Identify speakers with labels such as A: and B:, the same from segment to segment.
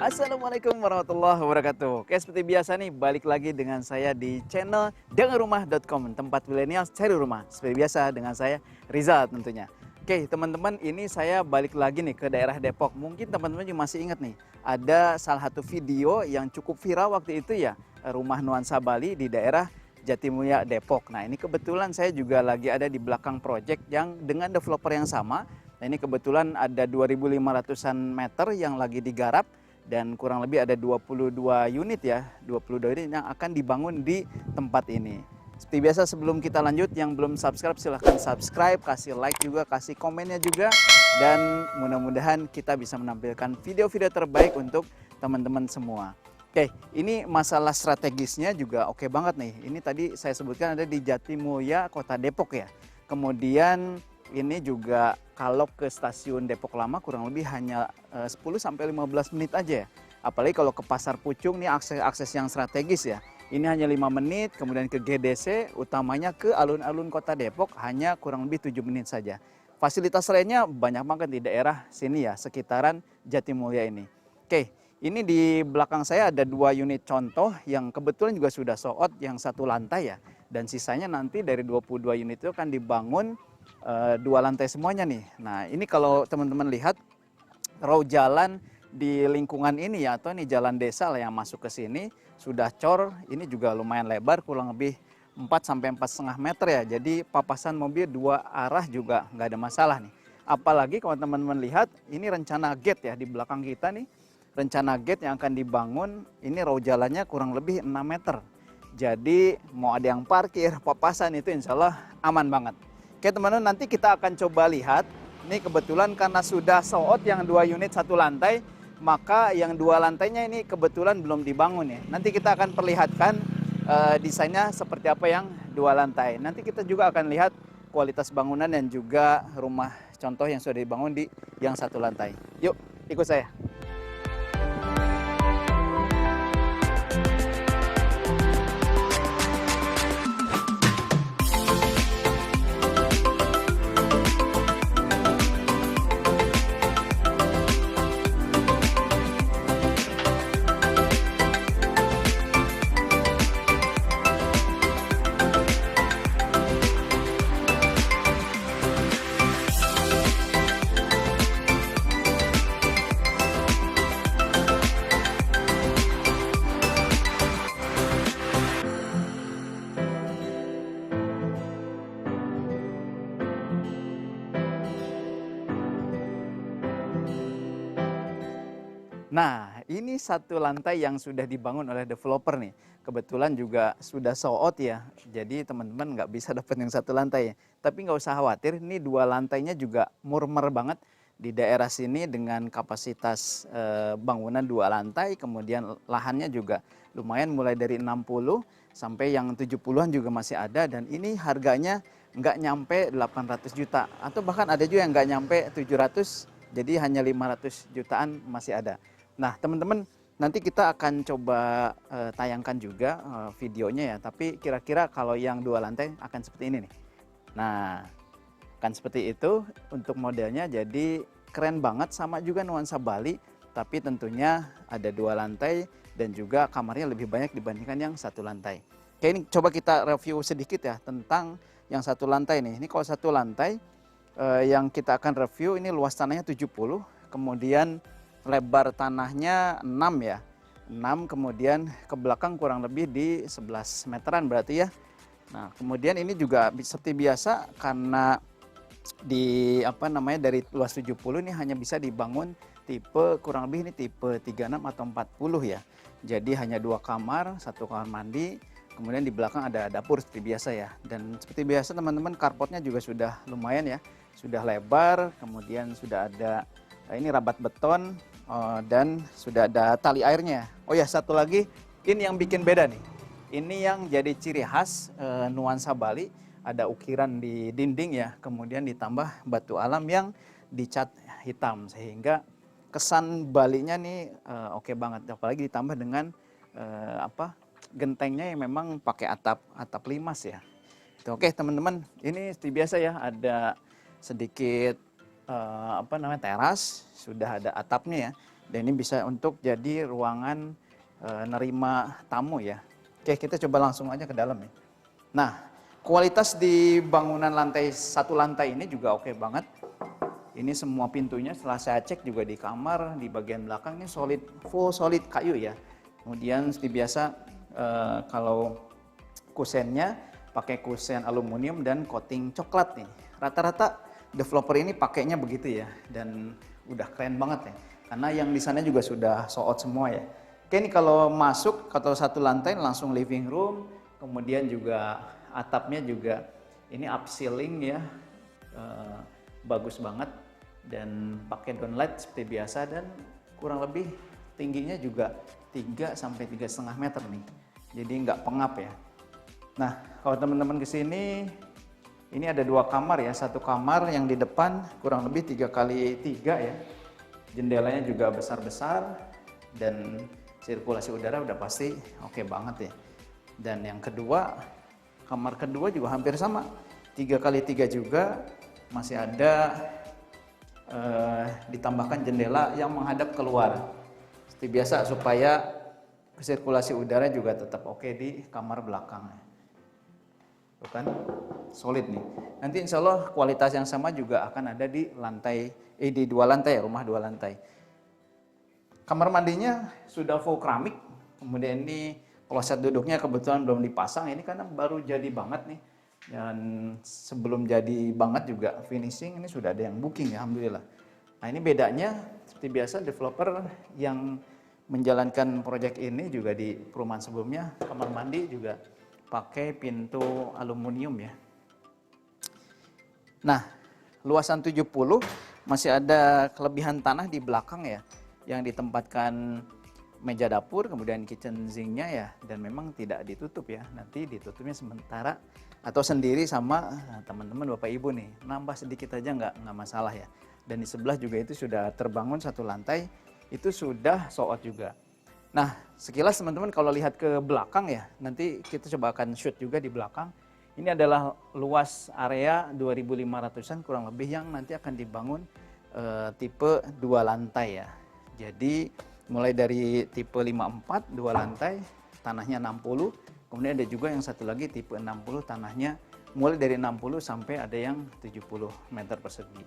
A: Assalamualaikum warahmatullahi wabarakatuh. Oke, seperti biasa nih, balik lagi dengan saya di channel dengarrumah.com, tempat milenial cari rumah. Seperti biasa dengan saya, Rizal tentunya. Oke, teman-teman, ini saya balik lagi nih ke daerah Depok. Mungkin teman-teman juga masih ingat nih, ada salah satu video yang cukup viral waktu itu ya, rumah nuansa Bali di daerah Jatimulya, Depok. Nah, ini kebetulan saya juga lagi ada di belakang project yang dengan developer yang sama. Nah, ini kebetulan ada 2.500-an meter yang lagi digarap. Dan kurang lebih ada 22 unit ya, 22 unit yang akan dibangun di tempat ini. Seperti biasa sebelum kita lanjut, yang belum subscribe silahkan subscribe, kasih like juga, kasih komennya juga. Dan mudah-mudahan kita bisa menampilkan video-video terbaik untuk teman-teman semua. Oke, ini masalah strategisnya juga oke banget nih. Ini tadi saya sebutkan ada di Jatimulya, Kota Depok ya. Kemudian ini juga kalau ke stasiun Depok Lama kurang lebih hanya 10-15 menit aja ya. Apalagi kalau ke Pasar Pucung ini akses yang strategis ya. Ini hanya 5 menit, kemudian ke GDC, utamanya ke alun-alun Kota Depok hanya kurang lebih 7 menit saja. Fasilitas lainnya banyak banget di daerah sini ya, sekitaran Jatimulya ini. Oke, ini di belakang saya ada 2 unit contoh yang kebetulan juga sudah sold out, yang 1 lantai ya. Dan sisanya nanti dari 22 unit itu akan dibangun 2 lantai semuanya nih. Nah, ini kalau teman-teman lihat row jalan di lingkungan ini ya, atau ini jalan desa lah yang masuk ke sini sudah cor. Ini juga lumayan lebar, kurang lebih 4-4,5 meter ya. Jadi papasan mobil 2 arah juga nggak ada masalah nih. Apalagi kalau teman-teman lihat ini rencana gate ya di belakang kita nih. Rencana gate yang akan dibangun ini row jalannya kurang lebih 6 meter. Jadi mau ada yang parkir, papasan itu insya Allah aman banget. Oke teman-teman, nanti kita akan coba lihat. Ini kebetulan karena sudah sold out yang 2 unit 1 lantai, maka yang 2 lantainya ini kebetulan belum dibangun ya. Nanti kita akan perlihatkan desainnya seperti apa yang 2 lantai. Nanti kita juga akan lihat kualitas bangunan dan juga rumah contoh yang sudah dibangun di yang 1 lantai. Yuk, ikut saya. Nah, ini 1 lantai yang sudah dibangun oleh developer nih. Kebetulan juga sudah sold out ya. Jadi teman-teman nggak bisa dapat yang 1 lantai. Tapi nggak usah khawatir, ini 2 lantainya juga murmer banget di daerah sini dengan kapasitas bangunan 2 lantai. Kemudian lahannya juga lumayan mulai dari 60 sampai yang 70-an juga masih ada. Dan ini harganya nggak nyampe 800 juta. Atau bahkan ada juga yang nggak nyampe 700, jadi hanya 500 jutaan masih ada. Nah teman-teman, nanti kita akan coba tayangkan juga videonya ya. Tapi kira-kira kalau yang 2 lantai akan seperti ini nih. Nah, akan seperti itu untuk modelnya. Jadi keren banget, sama juga nuansa Bali. Tapi tentunya ada 2 lantai dan juga kamarnya lebih banyak dibandingkan yang 1 lantai. Oke, ini coba kita review sedikit ya tentang yang 1 lantai nih. Ini kalau 1 lantai yang kita akan review ini luas tanahnya 70, kemudian lebar tanahnya 6 ya. 6, kemudian ke belakang kurang lebih di 11 meteran berarti ya. Nah, kemudian ini juga seperti biasa karena dari luas 70 ini hanya bisa dibangun tipe kurang lebih ini tipe 36 atau 40 ya. Jadi hanya 2 kamar, 1 kamar mandi, kemudian di belakang ada dapur seperti biasa ya. Dan seperti biasa teman-teman, carportnya juga sudah lumayan ya. Sudah lebar, kemudian sudah ada ini rabat beton. Dan sudah ada tali airnya. Oh ya, satu lagi, ini yang bikin beda nih. Ini yang jadi ciri khas nuansa Bali. Ada ukiran di dinding ya, kemudian ditambah batu alam yang dicat hitam. Sehingga kesan Balinya nih oke banget. Apalagi ditambah dengan gentengnya yang memang pakai atap limas ya. Oke teman-teman, ini seperti biasa ya, ada sedikit teras, sudah ada atapnya ya. Dan ini bisa untuk jadi ruangan nerima tamu ya. Oke, kita coba langsung aja ke dalam ya. Nah, kualitas di bangunan satu lantai ini juga oke banget. Ini semua pintunya setelah saya cek juga di kamar, di bagian belakang ini full solid kayu ya. Kemudian seperti biasa kalau kusennya pakai kusen aluminium dan coating coklat nih. Rata-rata developer ini pakainya begitu ya, dan udah keren banget ya. Karena yang di sana juga sudah sold out semua ya. Oke, ini kalau masuk atau satu lantai langsung living room, kemudian juga atapnya juga ini upceiling ya, bagus banget dan pakai downlight seperti biasa, dan kurang lebih tingginya juga 3 sampai 3,5 meter nih. Jadi nggak pengap ya. Nah, kalau teman-teman kesini, ini ada 2 kamar ya. Satu kamar yang di depan kurang lebih 3x3 ya. Jendelanya juga besar-besar dan sirkulasi udara udah pasti oke banget ya. Dan yang kedua, kamar kedua juga hampir sama, 3x3 juga, masih ada ditambahkan jendela yang menghadap keluar. Seperti biasa supaya sirkulasi udara juga tetap oke di kamar belakang. Tuh kan, solid nih. Nanti insya Allah kualitas yang sama juga akan ada di di 2 lantai ya, rumah 2 lantai. Kamar mandinya sudah full keramik. Kemudian ini kloset duduknya kebetulan belum dipasang, ini karena baru jadi banget nih. Dan sebelum jadi banget juga finishing ini sudah ada yang booking ya, alhamdulillah. Nah, ini bedanya seperti biasa developer yang menjalankan proyek ini juga di perumahan sebelumnya, kamar mandi juga pakai pintu aluminium ya. Nah, luasan 70 masih ada kelebihan tanah di belakang ya, yang ditempatkan meja dapur, kemudian kitchen sinknya ya, dan memang tidak ditutup ya. Nanti ditutupnya sementara atau sendiri sama teman-teman Bapak Ibu nih. Nambah sedikit aja nggak masalah ya. Dan di sebelah juga itu sudah terbangun satu lantai, itu sudah sold out juga. Nah, sekilas teman-teman kalau lihat ke belakang ya, nanti kita coba akan shoot juga di belakang. Ini adalah luas area 2.500-an kurang lebih yang nanti akan dibangun tipe 2 lantai ya. Jadi mulai dari tipe 54 2 lantai, tanahnya 60, kemudian ada juga yang satu lagi tipe 60, tanahnya mulai dari 60 sampai ada yang 70 meter persegi.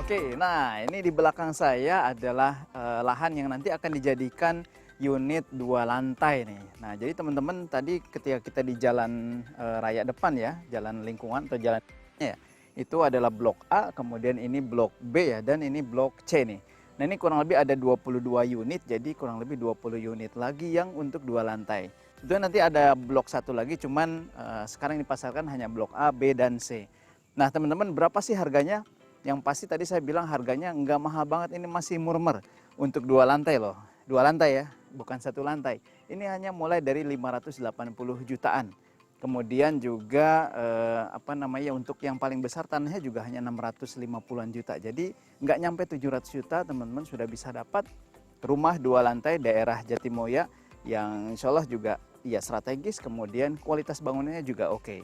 A: Oke, nah ini di belakang saya adalah lahan yang nanti akan dijadikan unit 2 lantai nih. Nah, jadi teman-teman tadi ketika kita di jalan raya depan ya, jalan lingkungan atau jalan ya, itu adalah blok A, kemudian ini blok B ya, dan ini blok C nih. Nah, ini kurang lebih ada 22 unit, jadi kurang lebih 20 unit lagi yang untuk 2 lantai. Sebetulnya nanti ada blok 1 lagi, cuman sekarang dipasarkan hanya blok A, B, dan C. Nah, teman-teman berapa sih harganya? Yang pasti tadi saya bilang harganya nggak mahal banget, ini masih murmer untuk 2 lantai loh. 2 lantai ya, bukan 1 lantai. Ini hanya mulai dari 580 jutaan. Kemudian juga untuk yang paling besar tanahnya juga hanya 650-an juta. Jadi nggak nyampe 700 juta teman-teman sudah bisa dapat rumah 2 lantai daerah Jatimoya yang insya Allah juga ya strategis, kemudian kualitas bangunannya juga oke.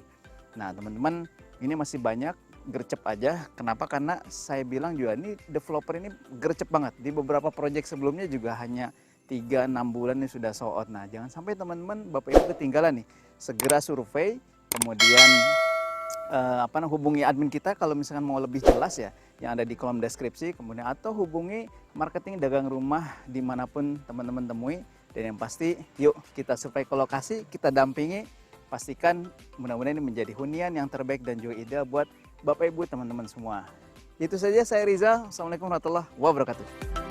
A: Nah teman-teman, ini masih banyak, gercep aja. Kenapa? Karena saya bilang juga ini developer ini gercep banget. Di beberapa proyek sebelumnya juga hanya 3-6 bulan ini sudah sold out. Nah jangan sampai teman-teman Bapak Ibu ketinggalan nih. Segera survei, kemudian hubungi admin kita kalau misalkan mau lebih jelas ya. yang ada di kolom deskripsi, kemudian atau hubungi marketing dagang rumah dimanapun teman-teman temui. Dan yang pasti, yuk kita survei ke lokasi, kita dampingi, pastikan mudah-mudahan ini menjadi hunian yang terbaik dan juga ideal buat Bapak Ibu teman-teman semua. Itu saja, saya Rizal. Assalamualaikum warahmatullahi wabarakatuh.